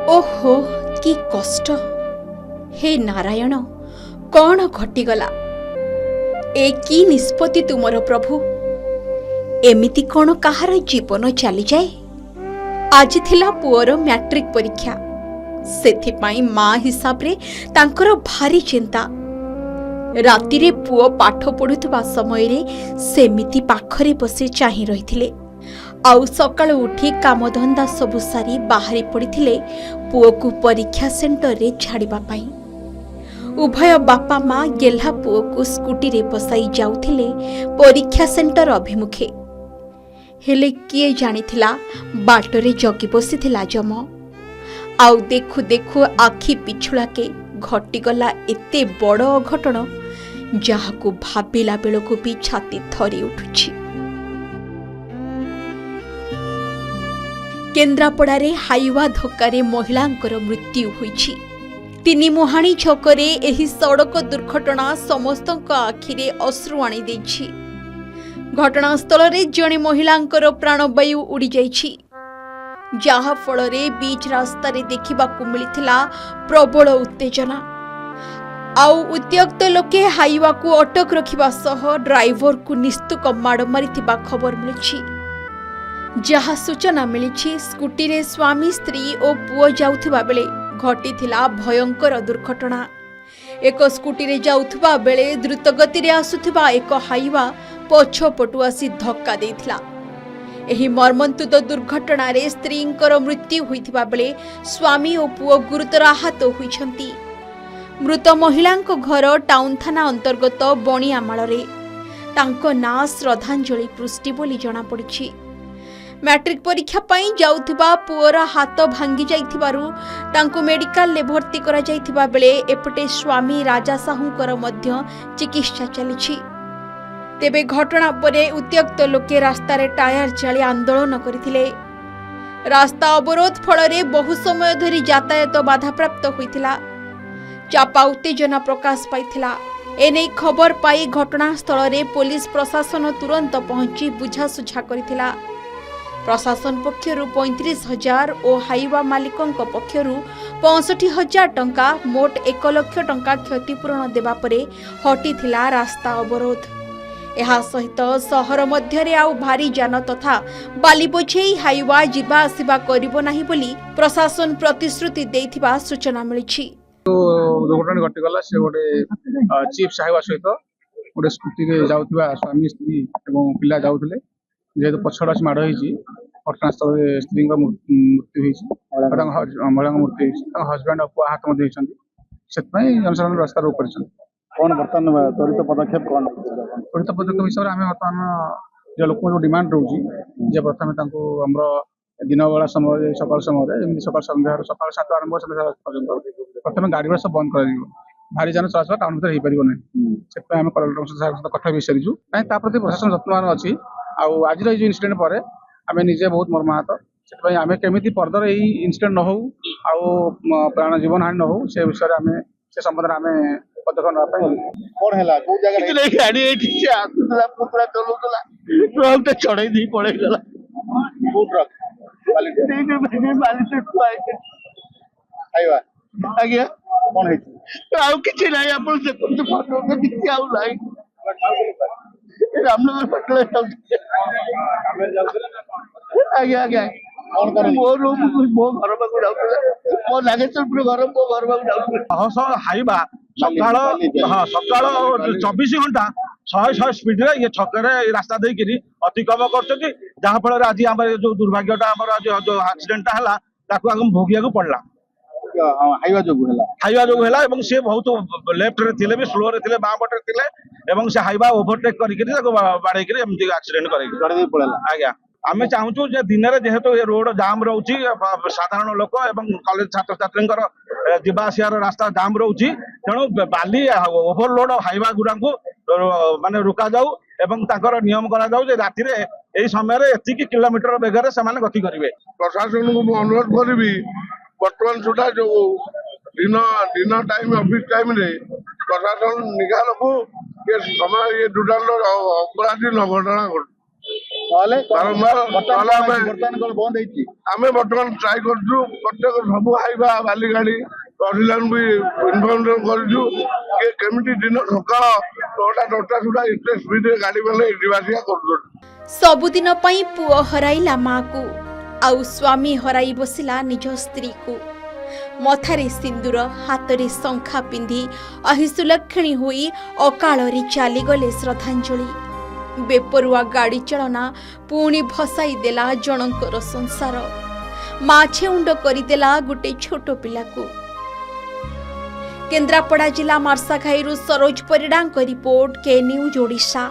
ओहो कि कष्ट। हे नारायण, कौन घटीगला? ए की निष्पत्ति तुमर प्रभु? एमिति कौन कहार जीवन चली जाए? आज थिला पुअर मैट्रिक परीक्षा। सेथिपाई माँ हिसाब रे तांकर भारी चिंता। रातिरे पुओ पाठ पढ़ुवा समय रे सेमिति पाखरे बसी चाहि रहिथिले। आउ सकाळ उठी कामधंदा सबु सारी बाहरी पड़िथिले पुओ को परीक्षा सेंटर रे छाड़िबा पाई। उभय बापा माँ गेल्हा पुओ को स्कूटी रे बसाई जाउथिले परीक्षा सेंटर अभिमुखे। हेले किए जानिथिला बाटरे जगी बसिथिला जम। आउ देखु देखु आखि पिछुला के घटीगला एते बड़ अघटन जहाकू भाबिला बेलकू भी छाती थरी उठुछि। केन्द्रापड़ारे हाईवा धक्कारे महिलांकर मृत्यु होइछि। तिनी मुहाणी छकरे एही सड़क दुर्घटना समस्तक आखिरे अश्रु आनी देछि। घटनास्थल रे जणे महिलांकर प्राणवायु उड़ी जाइछि, जहा फलरे बीच रास्ता रे देखिबाकू मिलिथिला प्रबल उत्तेजना। आउ उद्यक्त लोके हाईवा को अटक रखिबा सह ड्राइवर को निस्तुक माड़ मारिथिबा खबर मिलिछि। जहा सूचना मिली स्कूटी रे स्वामी स्त्री और पुओ जाउथिबा बेले घटीथिला भयंकर दुर्घटना। एक स्कूटी रे जाउथिबा बेले द्रुत गति रे आसुथिबा एक हाईवा पछपटु आसी धक्का देथिला। एही मर्मन्तुद दुर्घटना रे स्त्रींकर मृत्यु होइथिबा बेले स्वामी और पुओ गुरुतर आहत होइछंती। मृत महिलांक घर टाउन थाना अंतर्गत बणियामाल रे। तांको ना श्रद्धांजलि पृष्टि बोली जणा पड़िछि। मैट्रिक परीक्षा पाई जाउथिबा पुओर हाथ भांगी जाइथिबारु तांको मेडिकल ले भर्ती करा जाइथिबा बेले एपटे स्वामी राजा साहुंकर मध्य चिकित्सा चलिछि। तेबे घटना परे उत्यक्त लोके रास्ता रे टायर जाली आंदोलन करथिले। रास्ता अवरोध फलरे बहु समय धरी यातायात बाधाप्राप्त होइथिला। चापा उत्तेजना प्रकाश पाइथिला। एने खबर पाई घटनास्थल रे पुलिस प्रशासन तुरंत पहुंची बुझासुझा करथिला। प्रशासन पक्षरु 35,000 और हाईवा मालिकों पक्षरु 65,000 टंका मोट 1 लाख टंका क्षतिपूरण देवा परे हटिथिला रास्ता अवरोध। एहा सहित सहर मध्यरे आउ भारी जान तथा बाली बोझेई हाईवा जिबा आसिबा करिबो नाही बोली प्रशासन प्रतिश्रुति देइथिबा सूचना मिलिछि। दुर्घटना घटीगला से गोटे चीफ साहेब सहित गोटे स्कूटी रे जाउथिबा स्वामी स्त्री एवं पिला जाउथिले। जेहेतु पछड़ आसी माड़ होइछि घटनास्थल स्त्री मृत्यु होइछि, महिला मृत्यु हजबैंड अपु आहत मध्य होइछन्ति। सेतपई जनसाधारण रास्ता रोक करिछन्ति। कौन वर्तमान त्वरित पदक्षेप कौन त्वरित पदक्षेप हिसाब आम बर्तमान जो लोक जो डिमांड रोचे जे प्रथम हमर दिन बेला समय सकाल समय सकाल संध्या सकाल 7 आरंभ संध्या पर्यंत प्रथम गाड़ी सब बंद कर भारी जान चलाचल टाउन भर हो पार ना। से आम कलेक्टर सहित कथा भी सारीचु ना प्रति प्रशासन यत्नवान अच्छी। आज इनसीडेंट पर आम निजे बहुत मर्माहत। से आम केमी फर्दर यही इनसीडेंट न हो प्राण जीवन हानि न हो से विषय में से संबंध आम पदक्षेप नापी कौन है को जगह गाड़ी पुतला चलौला ट्रक चढ़ई दी पड़े गला को ट्रक आइवा आज्ञा कौन है आउ किछि नाही आपण देखु फोटो के किछि आउ नाही रामनगर पटले आज्ञा आज्ञा कौन कर मो घर पाक जाउतले मो नागेश्वरपुर घर मो घर पाक जाउतले सह हाईवा सकाळ सकाळ 24 घंटा 100 स्पीड रे ये छकरे रास्ता देकरी अतिक्रम करछथि, जहा फल आज आम जो दुर्भाग्यटा जो एक्सीडेंट हला ताकू हम भोगिया को पड़ला। हाईवा जो है एवं से बहुत लेफ्ट रे थिले भी स्लो रे थिले बाम पटे थिले एवं से हाईवा ओवरटेक करिकरी ताको बाडे करी एमती एक्सीडेंट करै पड़ेला। आज्ञा आमे चाहूछु जे दिन रे जेहेतु ये रोड जाम रहउची साधारण लोक एवं कॉलेज छात्र छात्रींकर जिबा आसियार रास्ता जाम रहउची, तेणु बाली ओवरलोड हाईवा गुरांको माने रुका जाऊ एवं ताकर नियम करा जाऊ जे राति रे एई समय रे एतिकी किलोमीटर बेगरे से माने गति करिवे। प्रशासन को अनुरोध करी वर्तमान सुधा जो दिन टाइम ऑफिस टाइम रे प्रशासन निगाह रखू ये समय ये टोटाल अपराधी न घटना घटू। ନହେଲେ ବାରମ୍ବାର ବର୍ତ୍ତମାନ ନହେଲେ ଆମେ ବର୍ତ୍ତମାନ କଣ ବନ୍ଦ ହେଇଛି? ଆମେ ବର୍ତ୍ତମାନ ଟ୍ରାଏ କରୁଛୁ ପ୍ରତ୍ୟେକ ସବୁ ହାଇବା ବାଲି ଗାଡି ଅଧିକାରୀଙ୍କୁ ବି ଇନଫର୍ମ କରିଛୁ କି କେମିତି ଦିନ ସକାଳ 9ଟା ସୁଦ୍ଧା ଏତେ ସ୍ପିଡରେ ଗାଡି ମାନେ ଯିବା ଆସିବା କରୁଛନ୍ତି। ସବୁଦିନ ପାଇଁ ପୁଅ ହରାଇଲା ମାକୁ ଆଉ ସ୍ୱାମୀ ହରାଇ ବସିଲା ନିଜ ସ୍ତ୍ରୀକୁ। ମଥାରେ ସିନ୍ଦୁର ହାତରେ ଶଙ୍ଖା ପିନ୍ଧି ଅହିସୁଲକ୍ଷଣୀ ହୋଇ ଅକାଳରେ ଚାଲିଗଲେ ଶ୍ରଦ୍ଧାଞ୍ଜଳି। ବେପରୁଆ ଗାଡ଼ି ଚାଳନା ପୁଣି ଭସାଇ ଦେଲା ଜଣଙ୍କର ସଂସାର, ମାଛେଉଣ୍ଡ କରିଦେଲା ଗୋଟେ ଛୋଟ ପିଲାକୁ। କେନ୍ଦ୍ରାପଡ଼ା ଜିଲ୍ଲା ମାର୍ଶାଘାଇରୁ ସରୋଜ ପରିଡ଼ାଙ୍କ ରିପୋର୍ଟ, କେ ନ୍ୟୁଜ ଓଡ଼ିଶା।